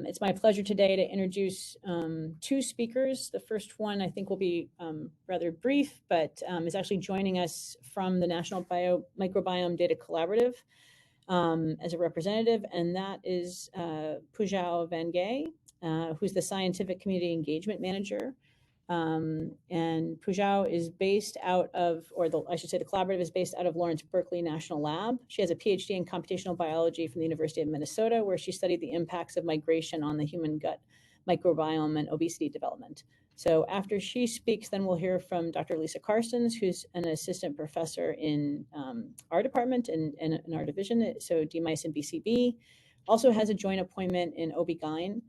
It's my pleasure today to introduce two speakers. The first one I think will be rather brief, but is actually joining us from the National Microbiome Data Collaborative as a representative, and that is Pujao Van Gay, who's the Scientific Community Engagement Manager. And Pujao is based out of, I should say the collaborative is based out of Lawrence Berkeley National Lab. She has a PhD in computational biology from the University of Minnesota, where she studied the impacts of migration on the human gut microbiome and obesity development. So after she speaks, then we'll hear from Dr. Lisa Karstens, who's an assistant professor in our department and in our division, so DMICE and BCB. Also has a joint appointment in OB-GYN,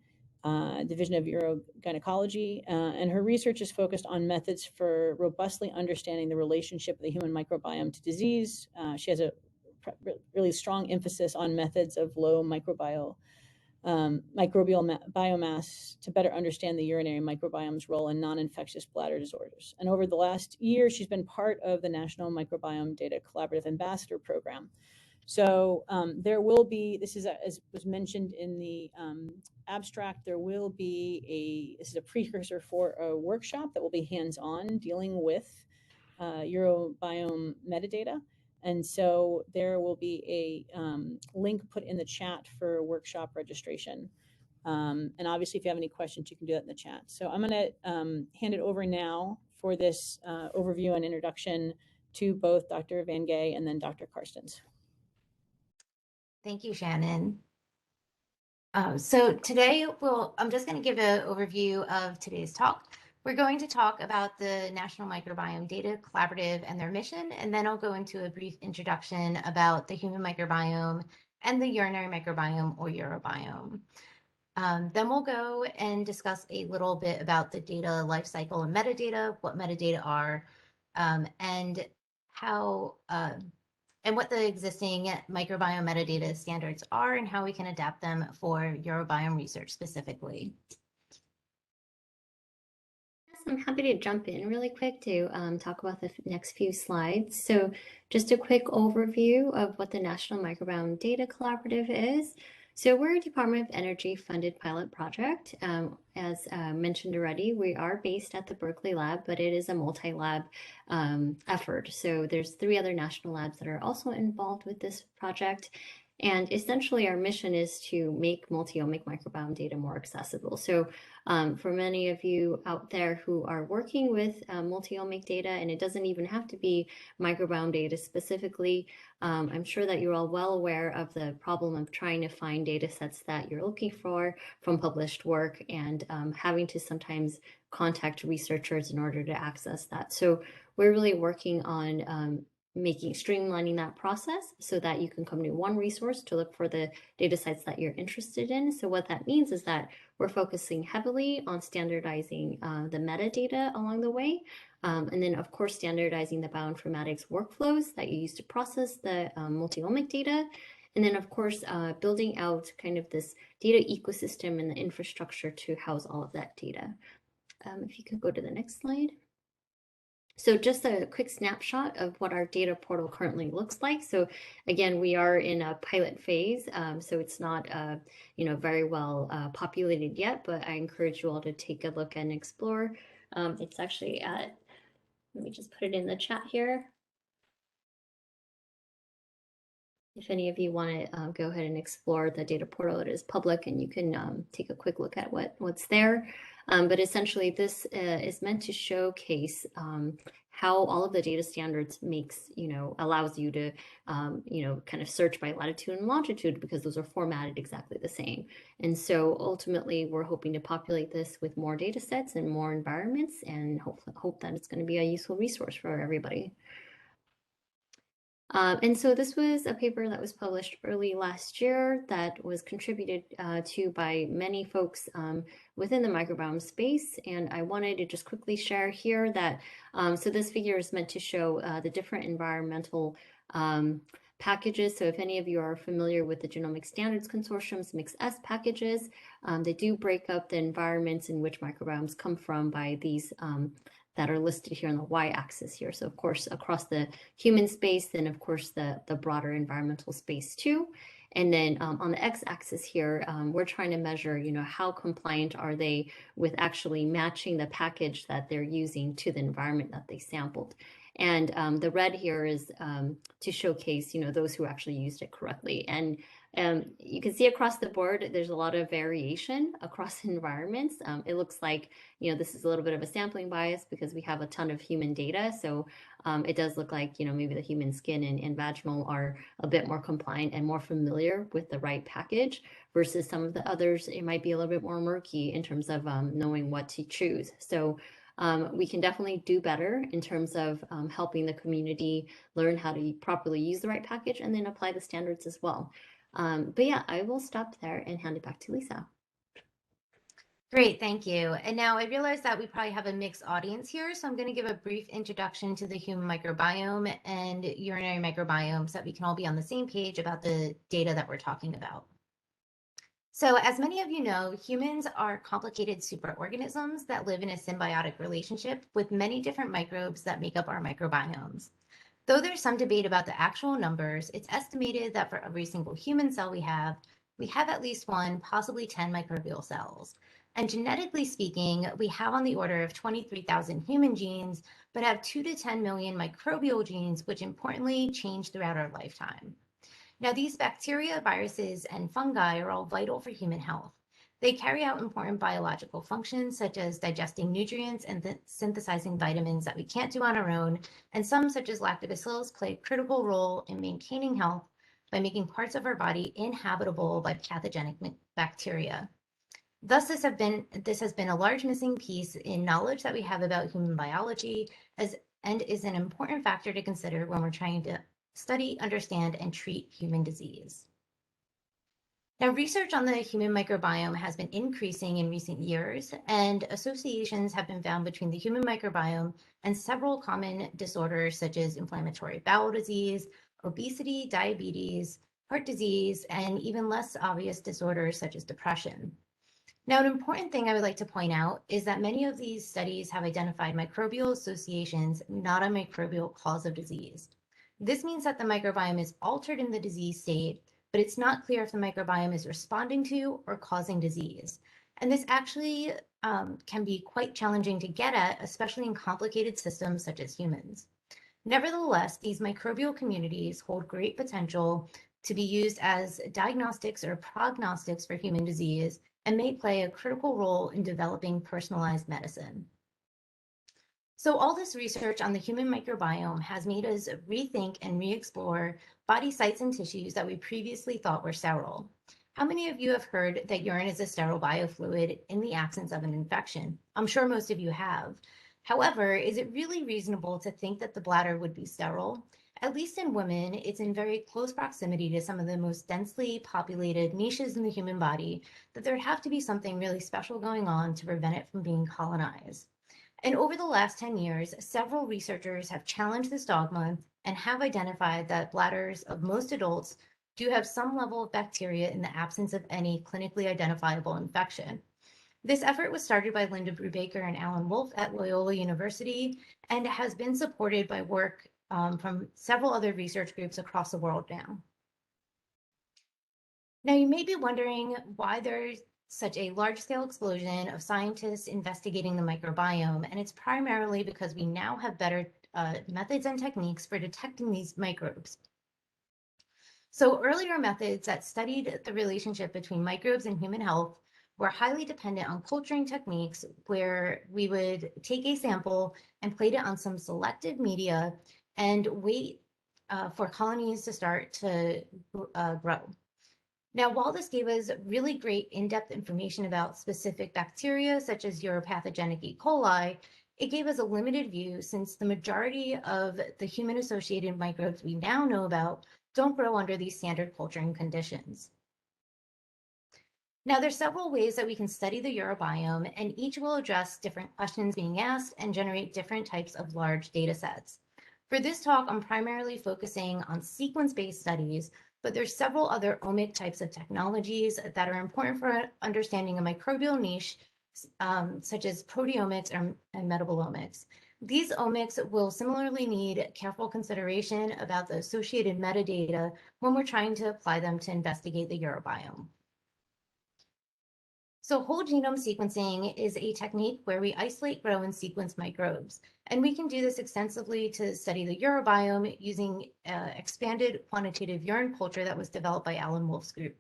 Division of Urogynecology, and her research is focused on methods for robustly understanding the relationship of the human microbiome to disease. She has a really strong emphasis on methods of low microbial biomass to better understand the urinary microbiome's role in non-infectious bladder disorders. And over the last year, she's been part of the National Microbiome Data Collaborative Ambassador Program. So there will be, this is, as was mentioned in the abstract, there will be this is a precursor for a workshop that will be hands-on dealing with Urobiome metadata. And so there will be a link put in the chat for workshop registration. And obviously, if you have any questions, you can do that in the chat. So I'm going to hand it over now for this overview and introduction to both Dr. Van Gay and then Dr. Karstens. Thank you, Shannon. So today, I'm just going to give an overview of today's talk. We're going to talk about the National Microbiome Data Collaborative and their mission, and then I'll go into a brief introduction about the human microbiome and the urinary microbiome or urobiome. Then we'll go and discuss a little bit about the data lifecycle and metadata, what metadata are, and how and what the existing microbiome metadata standards are and how we can adapt them for urobiome research specifically. I'm happy to jump in really quick to talk about the next few slides. So just a quick overview of what the National Microbiome Data Collaborative is. So we're a Department of Energy funded pilot project. As mentioned already, we are based at the Berkeley lab, but it is a multi-lab effort. So there's 3 other national labs that are also involved with this project. And essentially our mission is to make multi-omic microbiome data more accessible. So for many of you out there who are working with multi-omic data, and it doesn't even have to be microbiome data specifically, I'm sure that you're all well aware of the problem of trying to find data sets that you're looking for from published work and having to sometimes contact researchers in order to access that. So we're really working on streamlining that process so that you can come to one resource to look for the data sets that you're interested in. So what that means is that we're focusing heavily on standardizing the metadata along the way. And then of course, standardizing the bioinformatics workflows that you use to process the multi-omic data. And then of course, building out kind of this data ecosystem and the infrastructure to house all of that data. If you could go to the next slide. So just a quick snapshot of what our data portal currently looks like. So again, we are in a pilot phase, so it's not very well populated yet, but I encourage you all to take a look and explore. It's actually at, let me just put it in the chat here. If any of you want to go ahead and explore the data portal, it is public and you can take a quick look at what's there. But essentially, this is meant to showcase how all of the data standards allows you to, kind of search by latitude and longitude because those are formatted exactly the same. And so ultimately, we're hoping to populate this with more data sets and more environments and hope that it's going to be a useful resource for everybody. And so this was a paper that was published early last year that was contributed to by many folks within the microbiome space. And I wanted to just quickly share here that, so this figure is meant to show the different environmental packages. So if any of you are familiar with the Genomic Standards Consortium's MixS packages, they do break up the environments in which microbiomes come from by these that are listed here on the y-axis here. So of course, across the human space, then of course the broader environmental space too. And then on the x-axis here, we're trying to measure, how compliant are they with actually matching the package that they're using to the environment that they sampled. And the red here is to showcase, those who actually used it correctly. And you can see across the board, there's a lot of variation across environments. It looks like, this is a little bit of a sampling bias because we have a ton of human data. So it does look like, maybe the human skin and vaginal are a bit more compliant and more familiar with the right package versus some of the others. It might be a little bit more murky in terms of knowing what to choose. So we can definitely do better in terms of helping the community learn how to properly use the right package and then apply the standards as well. But yeah, I will stop there and hand it back to Lisa. Great, thank you. And now I realize that we probably have a mixed audience here, so I'm going to give a brief introduction to the human microbiome and urinary microbiome so that we can all be on the same page about the data that we're talking about. So as many of you know, humans are complicated superorganisms that live in a symbiotic relationship with many different microbes that make up our microbiomes. Though there's some debate about the actual numbers, it's estimated that for every single human cell we have at least one, possibly 10 microbial cells. And genetically speaking, we have on the order of 23,000 human genes, but have 2 to 10 million microbial genes, which importantly change throughout our lifetime. Now, these bacteria, viruses, and fungi are all vital for human health. They carry out important biological functions such as digesting nutrients and synthesizing vitamins that we can't do on our own, and some such as lactobacillus play a critical role in maintaining health by making parts of our body inhabitable by pathogenic bacteria. Thus, this has been a large missing piece in knowledge that we have about human biology and is an important factor to consider when we're trying to study, understand, and treat human disease. Now, research on the human microbiome has been increasing in recent years, and associations have been found between the human microbiome and several common disorders such as inflammatory bowel disease, obesity, diabetes, heart disease, and even less obvious disorders such as depression. Now, an important thing I would like to point out is that many of these studies have identified microbial associations, not a microbial cause of disease. This means that the microbiome is altered in the disease state, but it's not clear if the microbiome is responding to or causing disease. And this actually can be quite challenging to get at, especially in complicated systems such as humans. Nevertheless, these microbial communities hold great potential to be used as diagnostics or prognostics for human disease and may play a critical role in developing personalized medicine. So all this research on the human microbiome has made us rethink and re-explore body sites and tissues that we previously thought were sterile. How many of you have heard that urine is a sterile biofluid in the absence of an infection? I'm sure most of you have. However, is it really reasonable to think that the bladder would be sterile? At least in women, it's in very close proximity to some of the most densely populated niches in the human body that there'd have to be something really special going on to prevent it from being colonized. And over the last 10 years, several researchers have challenged this dogma and have identified that bladders of most adults do have some level of bacteria in the absence of any clinically identifiable infection. This effort was started by Linda Brubaker and Alan Wolf at Loyola University and has been supported by work from several other research groups across the world now. Now, you may be wondering why there's such a large-scale explosion of scientists investigating the microbiome, and it's primarily because we now have better methods and techniques for detecting these microbes. So earlier methods that studied the relationship between microbes and human health were highly dependent on culturing techniques where we would take a sample and plate it on some selected media and wait for colonies to start to grow. Now, while this gave us really great in-depth information about specific bacteria, such as uropathogenic E. coli, it gave us a limited view since the majority of the human-associated microbes we now know about don't grow under these standard culturing conditions. Now, there's several ways that we can study the urobiome, and each will address different questions being asked and generate different types of large data sets. For this talk, I'm primarily focusing on sequence-based studies, but there's several other omic types of technologies that are important for understanding a microbial niche, such as proteomics and metabolomics. These omics will similarly need careful consideration about the associated metadata when we're trying to apply them to investigate the urobiome. So whole genome sequencing is a technique where we isolate, grow, and sequence microbes. And we can do this extensively to study the urobiome using expanded quantitative urine culture that was developed by Alan Wolf's group.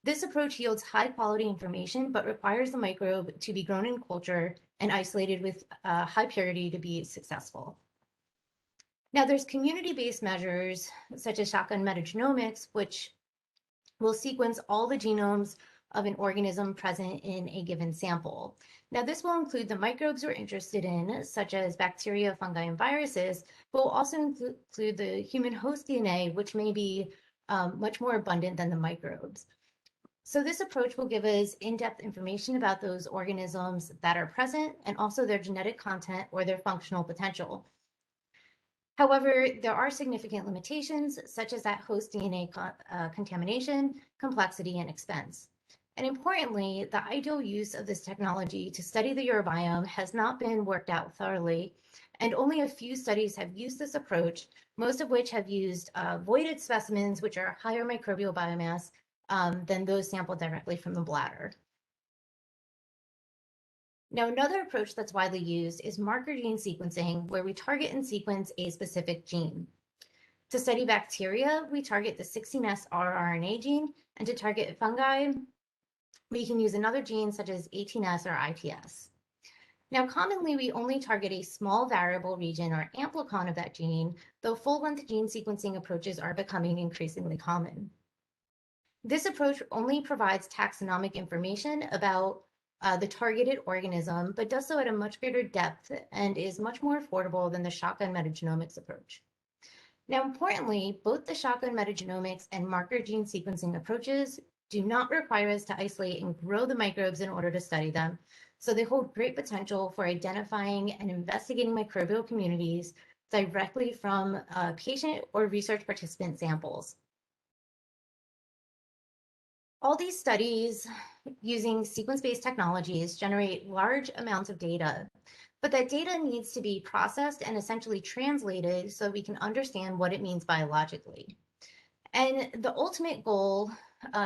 This approach yields high quality information, but requires the microbe to be grown in culture and isolated with high purity to be successful. Now there's community-based measures such as shotgun metagenomics, which will sequence all the genomes of an organism present in a given sample. Now, this will include the microbes we're interested in, such as bacteria, fungi, and viruses, but will also include the human host DNA, which may be much more abundant than the microbes. So this approach will give us in-depth information about those organisms that are present and also their genetic content or their functional potential. However, there are significant limitations, such as that host DNA contamination, complexity, and expense. And importantly, the ideal use of this technology to study the urobiome has not been worked out thoroughly, and only a few studies have used this approach, most of which have used voided specimens, which are higher microbial biomass than those sampled directly from the bladder. Now, another approach that's widely used is marker gene sequencing, where we target and sequence a specific gene. To study bacteria, we target the 16S rRNA gene, and to target fungi, we can use another gene such as 18S or ITS. Now, commonly, we only target a small variable region or amplicon of that gene, though full-length gene sequencing approaches are becoming increasingly common. This approach only provides taxonomic information about the targeted organism, but does so at a much greater depth and is much more affordable than the shotgun metagenomics approach. Now, importantly, both the shotgun metagenomics and marker gene sequencing approaches do not require us to isolate and grow the microbes in order to study them, so they hold great potential for identifying and investigating microbial communities directly from patient or research participant samples. All these studies using sequence-based technologies generate large amounts of data, but that data needs to be processed and essentially translated so we can understand what it means biologically. And the ultimate goal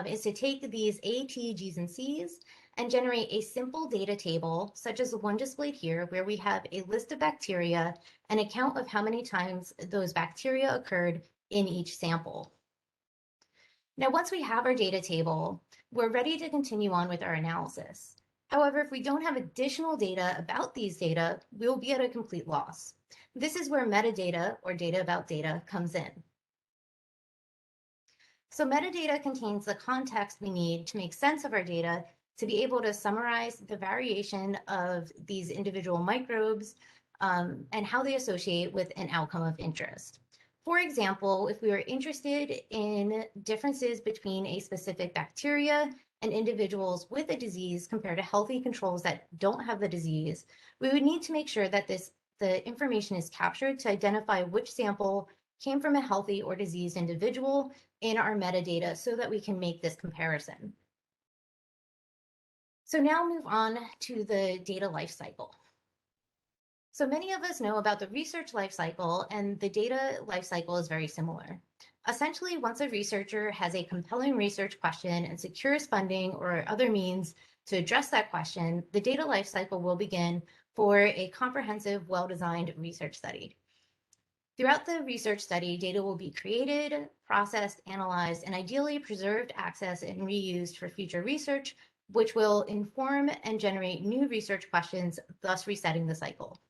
is to take these A, T, Gs, and Cs and generate a simple data table, such as the one displayed here, where we have a list of bacteria and a count of how many times those bacteria occurred in each sample. Now, once we have our data table, we're ready to continue on with our analysis. However, if we don't have additional data about these data, we'll be at a complete loss. This is where metadata, or data about data, comes in. So metadata contains the context we need to make sense of our data to be able to summarize the variation of these individual microbes and how they associate with an outcome of interest. For example, if we were interested in differences between a specific bacteria and individuals with a disease compared to healthy controls that don't have the disease, we would need to make sure that the information is captured to identify which sample came from a healthy or diseased individual in our metadata so that we can make this comparison. So now move on to the data lifecycle. So many of us know about the research lifecycle, and the data lifecycle is very similar. Essentially, once a researcher has a compelling research question and secures funding or other means to address that question, the data lifecycle will begin for a comprehensive, well-designed research study. Throughout the research study, data will be created, processed, analyzed, and ideally preserved, accessed, and reused for future research, which will inform and generate new research questions, thus resetting the cycle.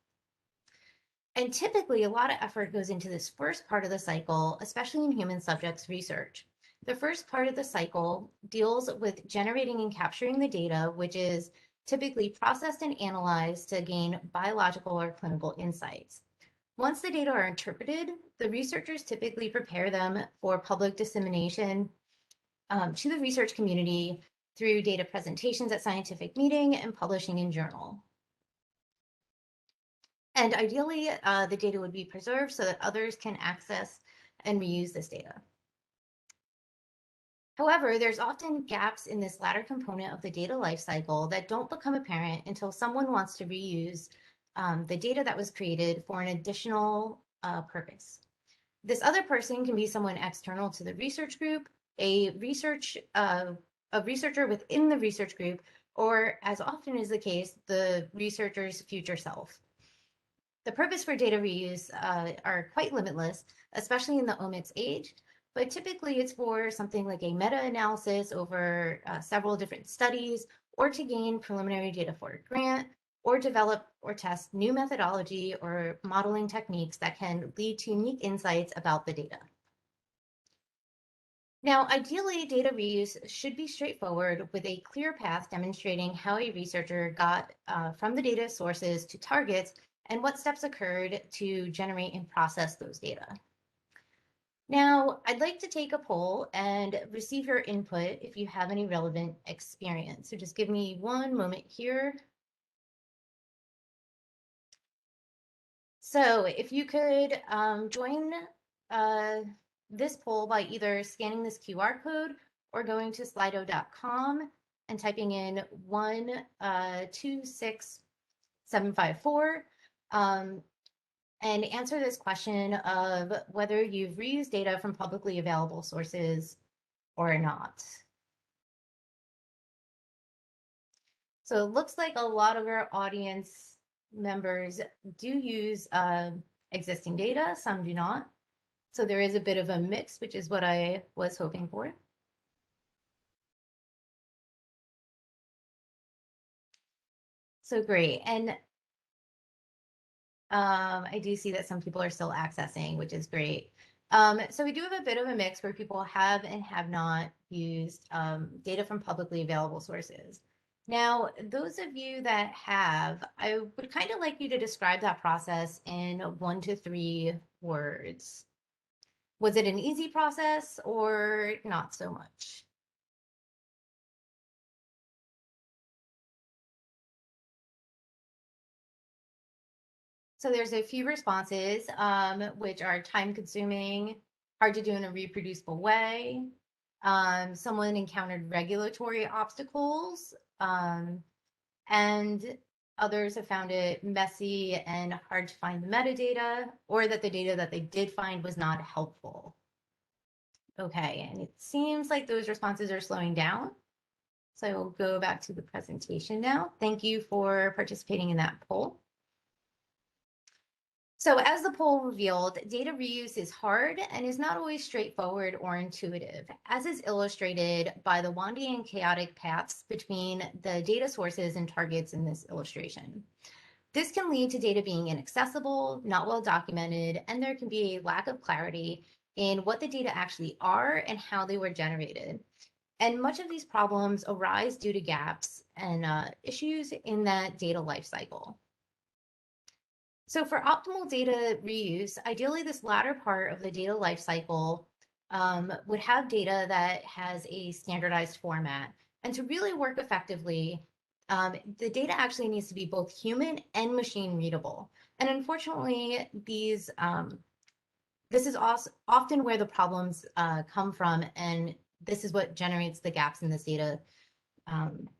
And typically, a lot of effort goes into this first part of the cycle, especially in human subjects research. The first part of the cycle deals with generating and capturing the data, which is typically processed and analyzed to gain biological or clinical insights. Once the data are interpreted, the researchers typically prepare them for public dissemination to the research community through data presentations at scientific meeting and publishing in journal. And ideally, the data would be preserved so that others can access and reuse this data. However, there's often gaps in this latter component of the data lifecycle that don't become apparent until someone wants to reuse the data that was created for an additional purpose. This other person can be someone external to the research group, a researcher within the research group, or as often is the case, the researcher's future self. The purpose for data reuse are quite limitless, especially in the omics age, but typically it's for something like a meta-analysis over several different studies, or to gain preliminary data for a grant, or develop or test new methodology or modeling techniques that can lead to unique insights about the data. Now, ideally, data reuse should be straightforward with a clear path demonstrating how a researcher got from the data sources to targets and what steps occurred to generate and process those data. Now, I'd like to take a poll and receive your input if you have any relevant experience. So just give me one moment here. So if you could join this poll by either scanning this QR code or going to slido.com and typing in 126754 and answer this question of whether you've reused data from publicly available sources or not. So it looks like a lot of our audience members do use existing data, some do not. So there is a bit of a mix, which is what I was hoping for. So great. And I do see that some people are still accessing, which is great. So we do have a bit of a mix where people have and have not used data from publicly available sources. Now, those of you that have, I would kind of like you to describe that process in 1 to 3 words. Was it an easy process or not so much? So there's a few responses, which are time consuming, hard to do in a reproducible way. Someone encountered regulatory obstacles, and others have found it messy and hard to find the metadata, or that the data that they did find was not helpful. Okay, and it seems like those responses are slowing down. So I will go back to the presentation now. Thank you for participating in that poll. So as the poll revealed, data reuse is hard and is not always straightforward or intuitive, as is illustrated by the wonky and chaotic paths between the data sources and targets in this illustration. This can lead to data being inaccessible, not well documented, and there can be a lack of clarity in what the data actually are and how they were generated. And much of these problems arise due to gaps and issues in that data lifecycle. So for optimal data reuse, ideally this latter part of the data lifecycle would have data that has a standardized format. And to really work effectively, the data actually needs to be both human and machine readable. And unfortunately, this is also often where the problems come from, and this is what generates the gaps in this data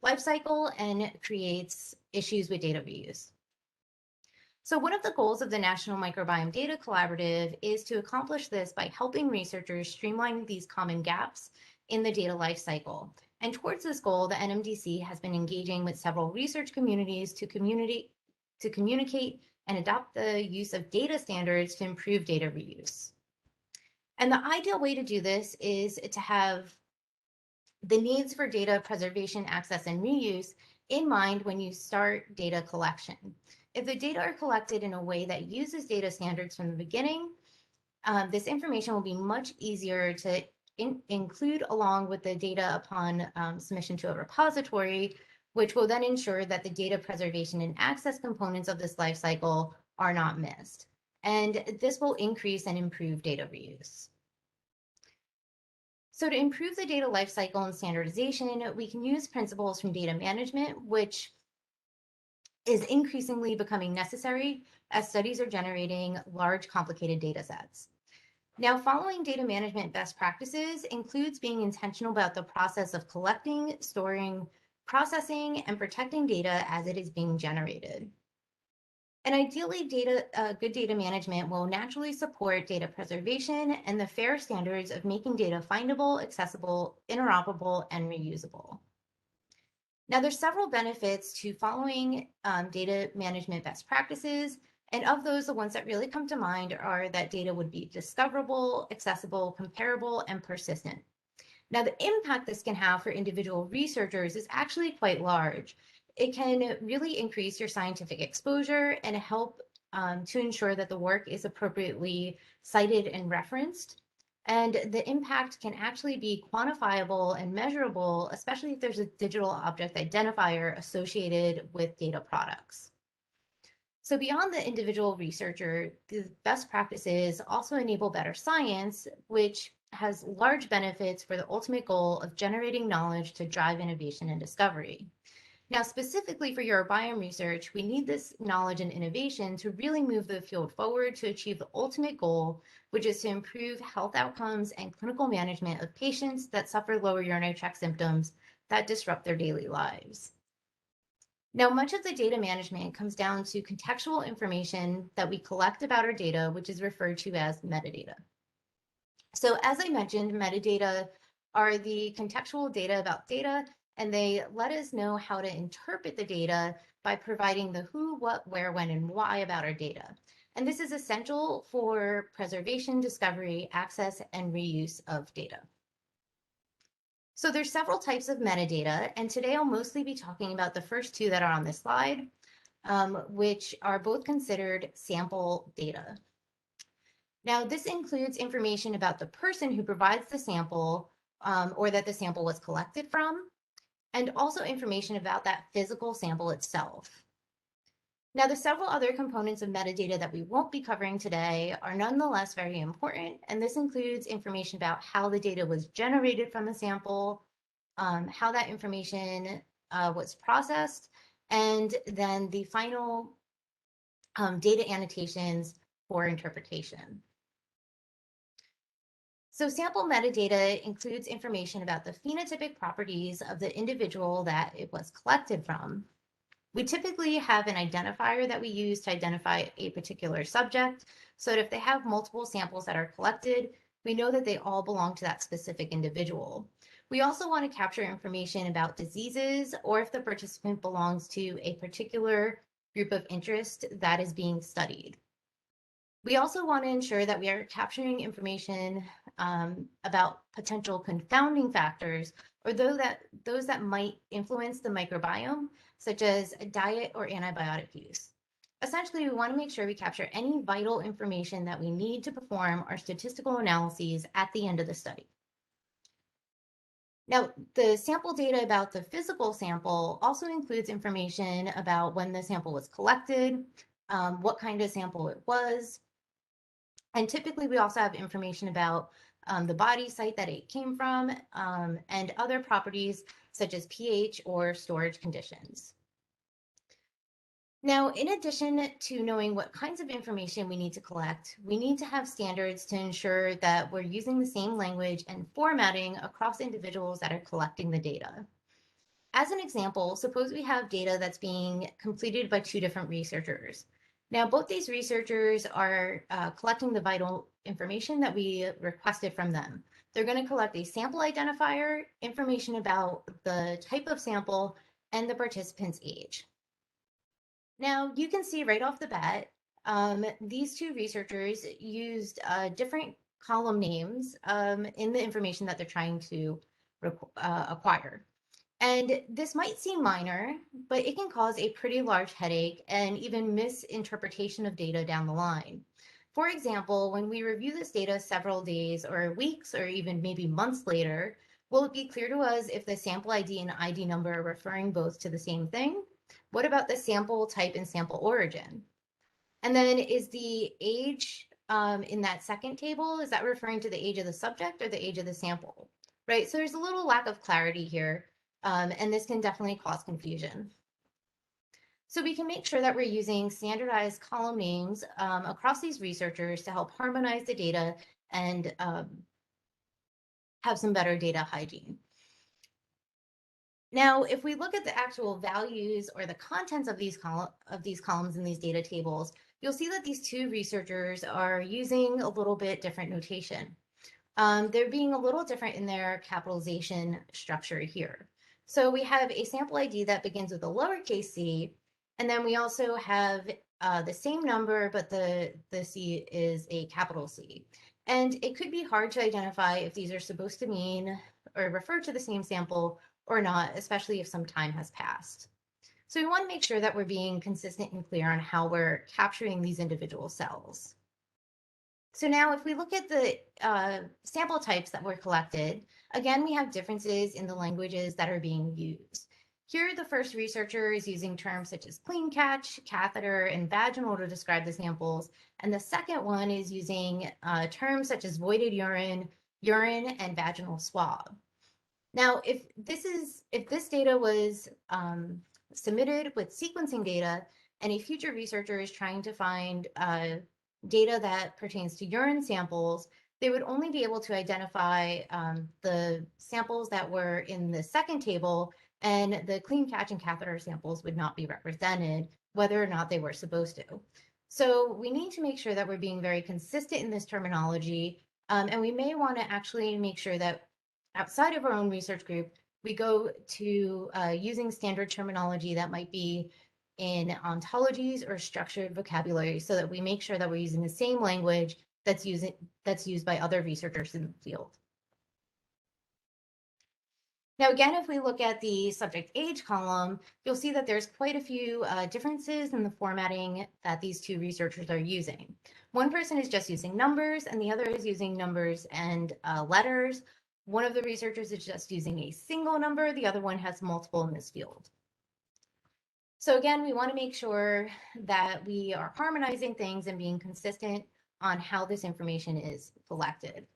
lifecycle and creates issues with data reuse. So one of the goals of the National Microbiome Data Collaborative is to accomplish this by helping researchers streamline these common gaps in the data lifecycle. And towards this goal, the NMDC has been engaging with several research communities to communicate and adopt the use of data standards to improve data reuse. And the ideal way to do this is to have the needs for data preservation, access, and reuse in mind when you start data collection. If the data are collected in a way that uses data standards from the beginning, this information will be much easier to include along with the data upon submission to a repository, which will then ensure that the data preservation and access components of this lifecycle are not missed. And this will increase and improve data reuse. So to improve the data lifecycle and standardization, we can use principles from data management, which is increasingly becoming necessary as studies are generating large, complicated data sets. Now, following data management best practices includes being intentional about the process of collecting, storing, processing, and protecting data as it is being generated. And ideally, good data management will naturally support data preservation and the fair standards of making data findable, accessible, interoperable, and reusable. Now, there's several benefits to following data management best practices. And of those, the ones that really come to mind are that data would be discoverable, accessible, comparable, and persistent. Now, the impact this can have for individual researchers is actually quite large. It can really increase your scientific exposure and help to ensure that the work is appropriately cited and referenced. And the impact can actually be quantifiable and measurable, especially if there's a digital object identifier associated with data products. So beyond the individual researcher, the best practices also enable better science, which has large benefits for the ultimate goal of generating knowledge to drive innovation and discovery. Now, specifically for Urobiome research, we need this knowledge and innovation to really move the field forward to achieve the ultimate goal, which is to improve health outcomes and clinical management of patients that suffer lower urinary tract symptoms that disrupt their daily lives. Now, much of the data management comes down to contextual information that we collect about our data, which is referred to as metadata. So as I mentioned, metadata are the contextual data about data, and they let us know how to interpret the data by providing the who, what, where, when, and why about our data. And this is essential for preservation, discovery, access, and reuse of data. So there's several types of metadata, and today I'll mostly be talking about the first two that are on this slide, which are both considered sample data. Now, this includes information about the person who provides the sample or that the sample was collected from, and also information about that physical sample itself. Now, the several other components of metadata that we won't be covering today are nonetheless very important, and this includes information about how the data was generated from the sample, how that information was processed, and then the final data annotations for interpretation. So sample metadata includes information about the phenotypic properties of the individual that it was collected from. We typically have an identifier that we use to identify a particular subject, so that if they have multiple samples that are collected, we know that they all belong to that specific individual. We also want to capture information about diseases or if the participant belongs to a particular group of interest that is being studied. We also want to ensure that we are capturing information about potential confounding factors or those that might influence the microbiome, such as diet or antibiotic use. Essentially, we want to make sure we capture any vital information that we need to perform our statistical analyses at the end of the study. Now, the sample data about the physical sample also includes information about when the sample was collected, what kind of sample it was, and typically we also have information about the body site that it came from and other properties such as pH or storage conditions. Now, in addition to knowing what kinds of information we need to collect, we need to have standards to ensure that we're using the same language and formatting across individuals that are collecting the data. As an example, suppose we have data that's being completed by two different researchers. Now, both these researchers are collecting the vital information that we requested from them. They're going to collect a sample identifier, information about the type of sample, and the participant's age. Now, you can see right off the bat, these two researchers used different column names in the information that they're trying to acquire. And this might seem minor, but it can cause a pretty large headache and even misinterpretation of data down the line. For example, when we review this data several days or weeks or even maybe months later, will it be clear to us if the sample ID and ID number are referring both to the same thing? What about the sample type and sample origin? And then is the age in that second table, is that referring to the age of the subject or the age of the sample, right? So there's a little lack of clarity here, and this can definitely cause confusion. So we can make sure that we're using standardized column names across these researchers to help harmonize the data and have some better data hygiene. Now, if we look at the actual values or the contents of these columns in these data tables, you'll see that these two researchers are using a little bit different notation. They're being a little different in their capitalization structure here. So we have a sample ID that begins with a lowercase c, and then we also have the same number, but the C is a capital C. And it could be hard to identify if these are supposed to mean or refer to the same sample or not, especially if some time has passed. So we want to make sure that we're being consistent and clear on how we're capturing these individual cells. So now if we look at the sample types that were collected, again, we have differences in the languages that are being used. Here, the first researcher is using terms such as clean catch, catheter, and vaginal to describe the samples. And the second one is using terms such as voided urine, urine, and vaginal swab. Now, if this data was submitted with sequencing data and a future researcher is trying to find data that pertains to urine samples, they would only be able to identify the samples that were in the second table, and the clean catch and catheter samples would not be represented, whether or not they were supposed to. So we need to make sure that we're being very consistent in this terminology, and we may want to actually make sure that outside of our own research group, we go to using standard terminology that might be in ontologies or structured vocabulary, so that we make sure that we're using the same language that's used by other researchers in the field. Now, again, if we look at the subject age column, you'll see that there's quite a few differences in the formatting that these two researchers are using. One person is just using numbers, and the other is using numbers and letters. One of the researchers is just using a single number. The other one has multiple in this field. So again, we want to make sure that we are harmonizing things and being consistent on how this information is collected.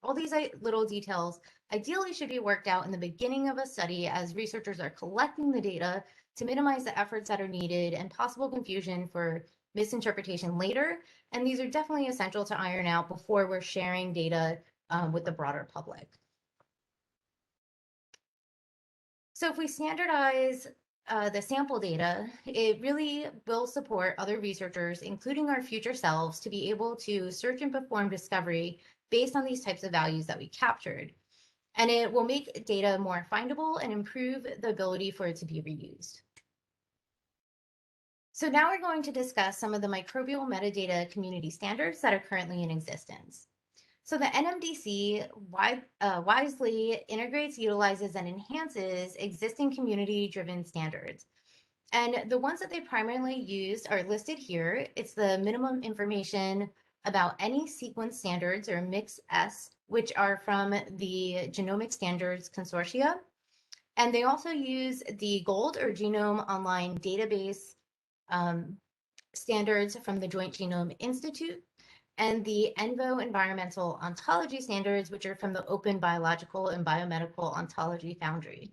All these little details ideally should be worked out in the beginning of a study as researchers are collecting the data to minimize the efforts that are needed and possible confusion for misinterpretation later. And these are definitely essential to iron out before we're sharing data with the broader public. So if we standardize the sample data, it really will support other researchers, including our future selves, to be able to search and perform discovery based on these types of values that we captured. And it will make data more findable and improve the ability for it to be reused. So now we're going to discuss some of the microbial metadata community standards that are currently in existence. So the NMDC wisely integrates, utilizes, and enhances existing community-driven standards. And the ones that they primarily used are listed here. It's the minimum information about any sequence standards, or MIX-S, which are from the Genomic Standards Consortia. And they also use the GOLD, or Genome Online Database standards from the Joint Genome Institute, and the ENVO Environmental Ontology Standards, which are from the Open Biological and Biomedical Ontology Foundry.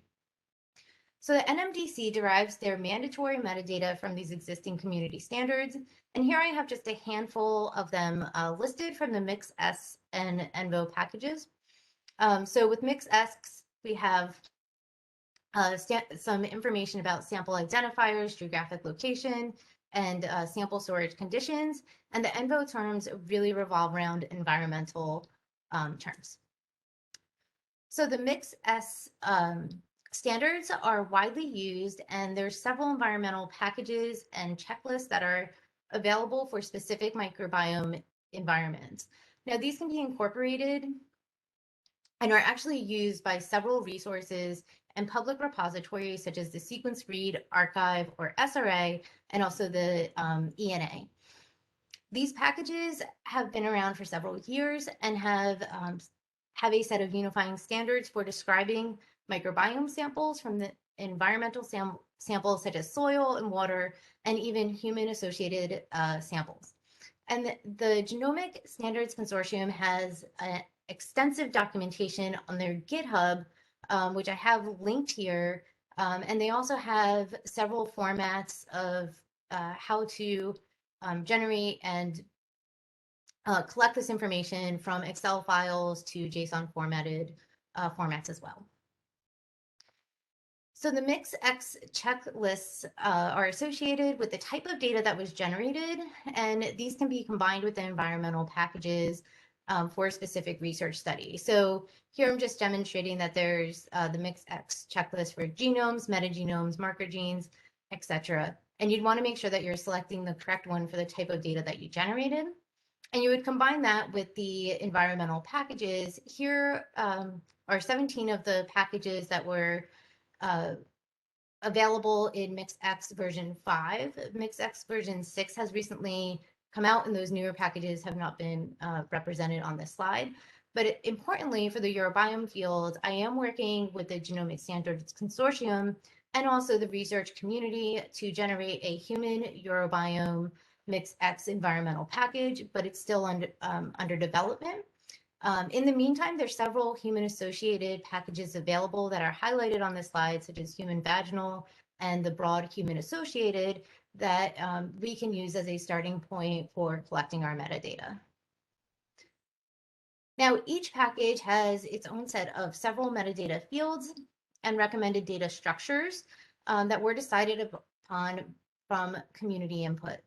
So the NMDC derives their mandatory metadata from these existing community standards. And here I have just a handful of them listed from the MIX-S and ENVO packages. So with MIX-S, we have some information about sample identifiers, geographic location, and sample storage conditions. And the ENVO terms really revolve around environmental terms. So the MIX-S standards are widely used, and there's several environmental packages and checklists that are available for specific microbiome environments. Now, these can be incorporated and are actually used by several resources and public repositories such as the Sequence Read Archive, or SRA, and also the ENA. These packages have been around for several years and have a set of unifying standards for describing microbiome samples from the environmental samples such as soil and water, and even human-associated samples. And the Genomic Standards Consortium has extensive documentation on their GitHub, which I have linked here. And they also have several formats of how to generate and collect this information, from Excel files to JSON formatted formats as well. So the MixX checklists are associated with the type of data that was generated, and these can be combined with the environmental packages for a specific research study. So here I'm just demonstrating that there's the MixX checklist for genomes, metagenomes, marker genes, etc. And you'd want to make sure that you're selecting the correct one for the type of data that you generated. And you would combine that with the environmental packages. Here are 17 of the packages that were available in MixX version 5. MixX version 6 has recently come out, and those newer packages have not been represented on this slide. But importantly, for the Urobiome field, I am working with the Genomic Standards Consortium and also the research community to generate a human Urobiome MixX environmental package, but it's still under development. In the meantime, there's several human-associated packages available that are highlighted on this slide, such as human vaginal and the broad human-associated, that we can use as a starting point for collecting our metadata. Now, each package has its own set of several metadata fields and recommended data structures that were decided upon from community input.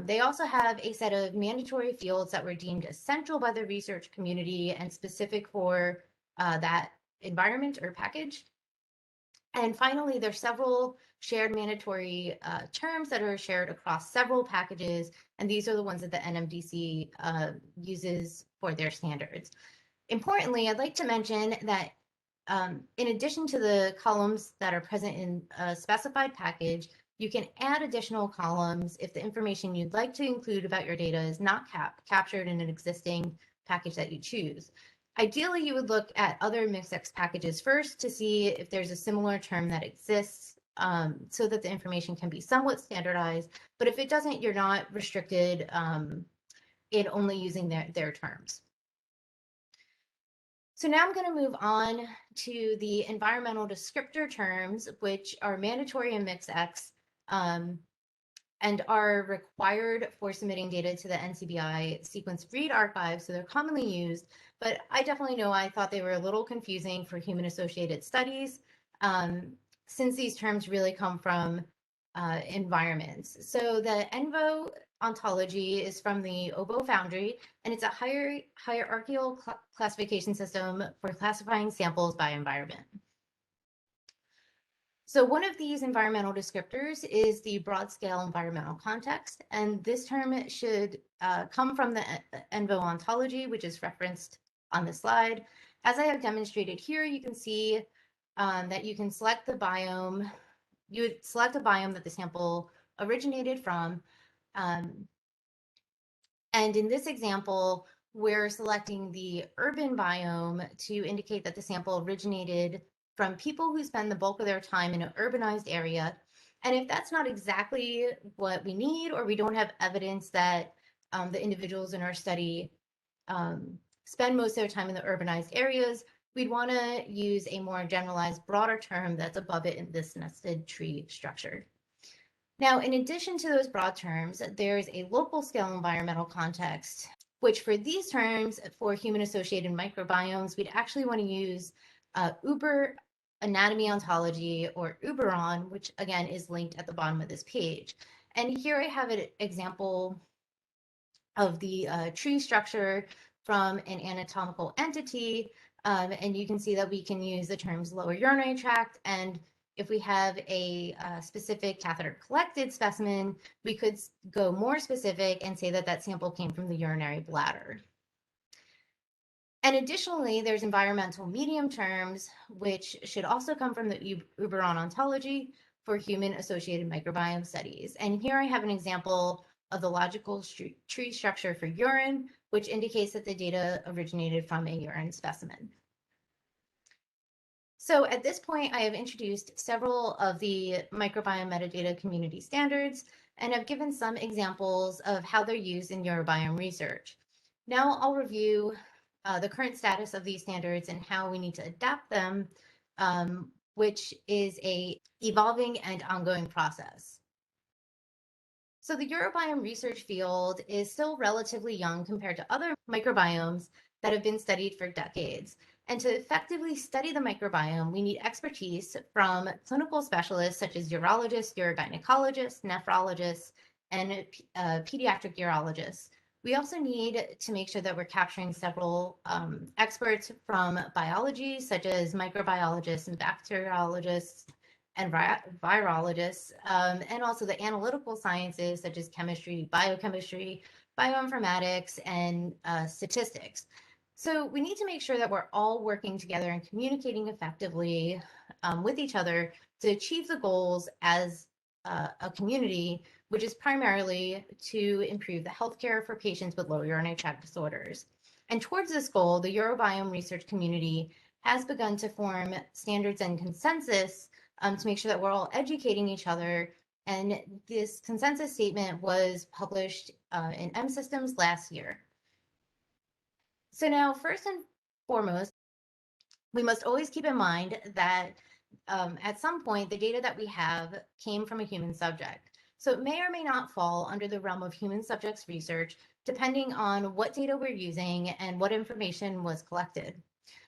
They also have a set of mandatory fields that were deemed essential by the research community and specific for that environment or package. And finally, there's several shared mandatory terms that are shared across several packages, and these are the ones that the NMDC uses for their standards. Importantly, I'd like to mention that in addition to the columns that are present in a specified package, you can add additional columns if the information you'd like to include about your data is not captured in an existing package that you choose. Ideally, you would look at other MixX packages first to see if there's a similar term that exists so that the information can be somewhat standardized. But if it doesn't, you're not restricted in only using their terms. So now I'm going to move on to the environmental descriptor terms, which are mandatory in MixX and are required for submitting data to the NCBI sequence read archive. So they're commonly used, but I definitely know I thought they were a little confusing for human-associated studies since these terms really come from environments. So the ENVO ontology is from the OBO Foundry, and it's a hierarchical classification system for classifying samples by environment. So one of these environmental descriptors is the broad scale environmental context, and this term should come from the ENVO ontology, which is referenced on the slide. As I have demonstrated here, you can see that you can select the biome. You would select a biome that the sample originated from. And in this example, we're selecting the urban biome to indicate that the sample originated from people who spend the bulk of their time in an urbanized area. And if that's not exactly what we need, or we don't have evidence that the individuals in our study spend most of their time in the urbanized areas, we'd want to use a more generalized, broader term that's above it in this nested tree structure. Now, in addition to those broad terms, there's a local scale environmental context, which for these terms, for human-associated microbiomes, we'd actually want to use Uber anatomy ontology, or Uberon, which again is linked at the bottom of this page. And here I have an example of the tree structure from an anatomical entity. And you can see that we can use the terms lower urinary tract, and if we have a specific catheter collected specimen, we could go more specific and say that that sample came from the urinary bladder. And additionally, there's environmental medium terms, which should also come from the Uberon ontology for human-associated microbiome studies. And here I have an example of the logical tree structure for urine, which indicates that the data originated from a urine specimen. So at this point, I have introduced several of the microbiome metadata community standards and have given some examples of how they're used in Urobiome research. Now I'll review the current status of these standards and how we need to adapt them, which is an evolving and ongoing process. So the Urobiome research field is still relatively young compared to other microbiomes that have been studied for decades. And to effectively study the microbiome, we need expertise from clinical specialists such as urologists, urogynecologists, nephrologists, and pediatric urologists. We also need to make sure that we're capturing several experts from biology, such as microbiologists and bacteriologists and virologists, and also the analytical sciences, such as chemistry, biochemistry, bioinformatics, and statistics. So we need to make sure that we're all working together and communicating effectively with each other to achieve the goals as a community, which is primarily to improve the healthcare for patients with lower urinary tract disorders. And towards this goal, the Urobiome research community has begun to form standards and consensus to make sure that we're all educating each other. And this consensus statement was published in M-Systems last year. So now, first and foremost, we must always keep in mind that at some point, the data that we have came from a human subject. So it may or may not fall under the realm of human subjects research, depending on what data we're using and what information was collected.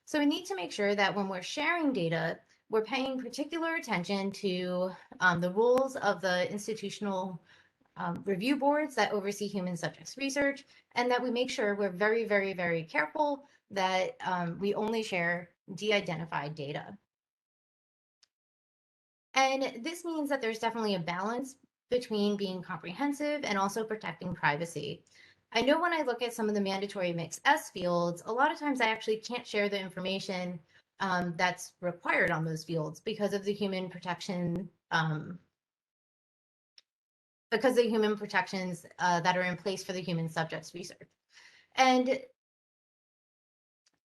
So we need to make sure that when we're sharing data, we're paying particular attention to the rules of the institutional review boards that oversee human subjects research, and that we make sure we're very, very, very careful that we only share de-identified data. And this means that there's definitely a balance between being comprehensive and also protecting privacy. I know when I look at some of the mandatory mixed S fields, a lot of times I actually can't share the information that's required on those fields because of the human protection because of the human protections that are in place for the human subjects research. And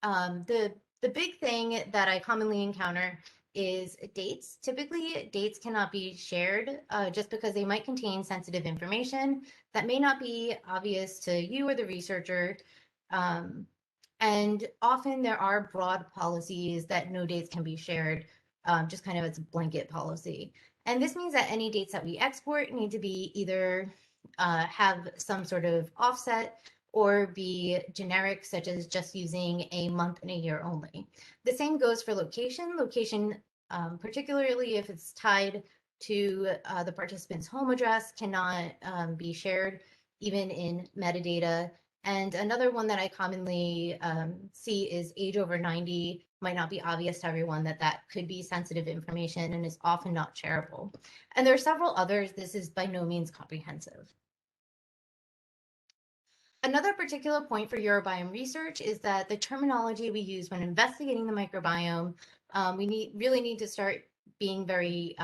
the big thing that I commonly encounter is dates. Typically, dates cannot be shared just because they might contain sensitive information that may not be obvious to you or the researcher. And often there are broad policies that no dates can be shared, just kind of as a blanket policy. And this means that any dates that we export need to be either have some sort of offset or be generic, such as just using a month and a year only. The same goes for location. Location, particularly if it's tied to the participant's home address, cannot be shared even in metadata. And another one that I commonly see is age over 90. Might not be obvious to everyone that that could be sensitive information and is often not shareable. And there are several others. This is by no means comprehensive. Another particular point for Urobiome research is that the terminology we use when investigating the microbiome, we really need to start being very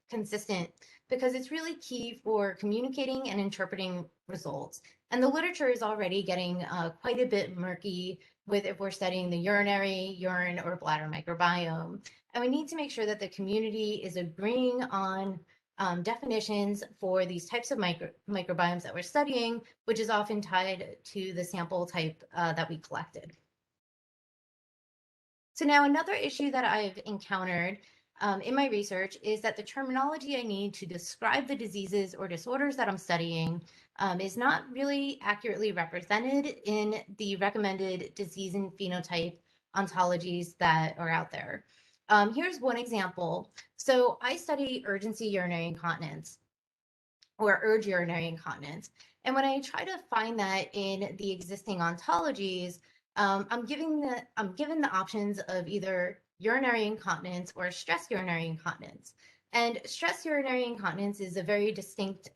consistent, because it's really key for communicating and interpreting results. And the literature is already getting quite a bit murky with if we're studying the urinary, urine, or bladder microbiome. And we need to make sure that the community is agreeing on definitions for these types of microbiomes that we're studying, which is often tied to the sample type that we collected. So now another issue that I've encountered in my research is that the terminology I need to describe the diseases or disorders that I'm studying is not really accurately represented in the recommended disease and phenotype ontologies that are out there. Here's one example. So I study urgency urinary incontinence, or urge urinary incontinence. And when I try to find that in the existing ontologies, I'm given the options of either urinary incontinence or stress urinary incontinence. And stress urinary incontinence is a very distinct,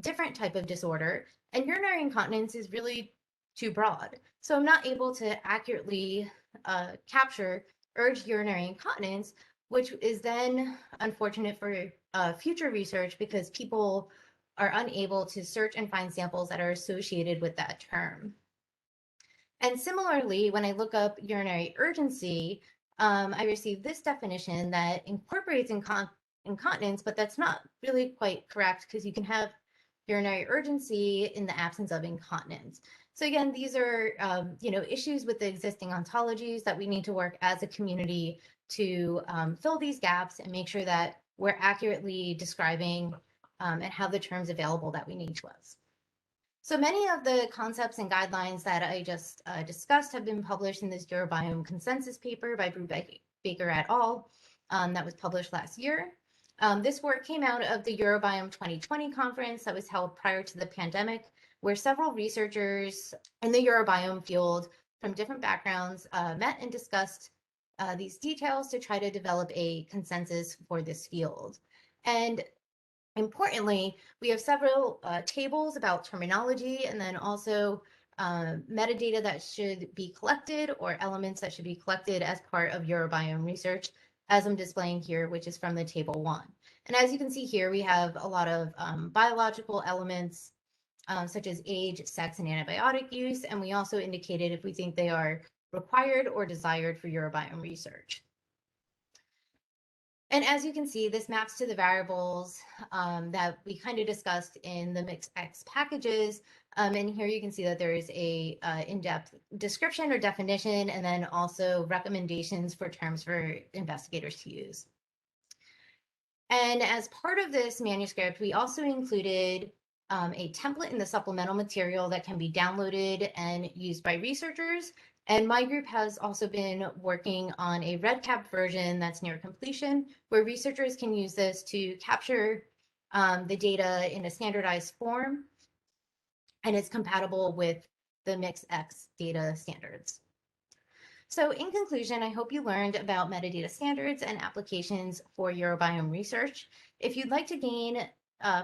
different type of disorder. And urinary incontinence is really too broad. So I'm not able to accurately capture urge urinary incontinence, which is then unfortunate for future research because people are unable to search and find samples that are associated with that term. And similarly, when I look up urinary urgency, I receive this definition that incorporates incontinence, but that's not really quite correct, because you can have urinary urgency in the absence of incontinence. So again, these are issues with the existing ontologies that we need to work as a community to fill these gaps and make sure that we're accurately describing and have the terms available that we need to us. So many of the concepts and guidelines that I just discussed have been published in this Urobiome consensus paper by Baker et al. That was published last year. This work came out of the Urobiome 2020 conference that was held prior to the pandemic, where several researchers in the Urobiome field from different backgrounds met and discussed these details to try to develop a consensus for this field. And importantly, we have several tables about terminology and then also metadata that should be collected or elements that should be collected as part of Urobiome research, as I'm displaying here, which is from the table 1. And as you can see here, we have a lot of biological elements such as age, sex, and antibiotic use. And we also indicated if we think they are required or desired for Urobiome research. And as you can see, this maps to the variables that we kind of discussed in the MixX packages. And here you can see that there is a in-depth description or definition, and then also recommendations for terms for investigators to use. And as part of this manuscript, we also included a template in the supplemental material that can be downloaded and used by researchers. And my group has also been working on a REDCap version that's near completion, where researchers can use this to capture the data in a standardized form, and it's compatible with the MixX data standards. So in conclusion, I hope you learned about metadata standards and applications for Urobiome research. If you'd like to gain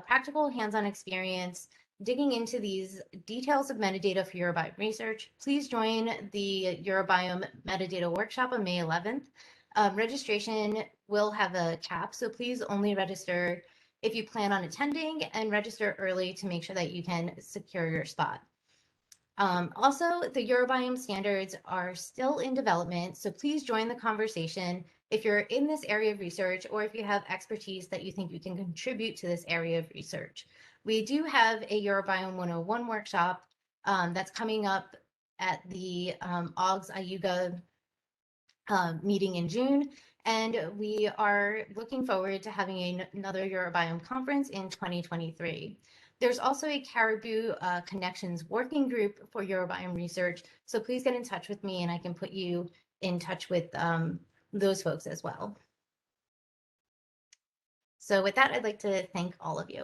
practical hands-on experience digging into these details of metadata for Urobiome research, please join the Urobiome Metadata Workshop on May 11th. Registration will have a cap, so please only register if you plan on attending, and register early to make sure that you can secure your spot. Also, the Urobiome standards are still in development, so please join the conversation if you're in this area of research or if you have expertise that you think you can contribute to this area of research. We do have a Urobiome 101 workshop that's coming up at the OGS IUGA meeting in June, and we are looking forward to having another Urobiome conference in 2023. There's also a Caribou Connections working group for Urobiome research, so please get in touch with me and I can put you in touch with those folks as well. So with that, I'd like to thank all of you.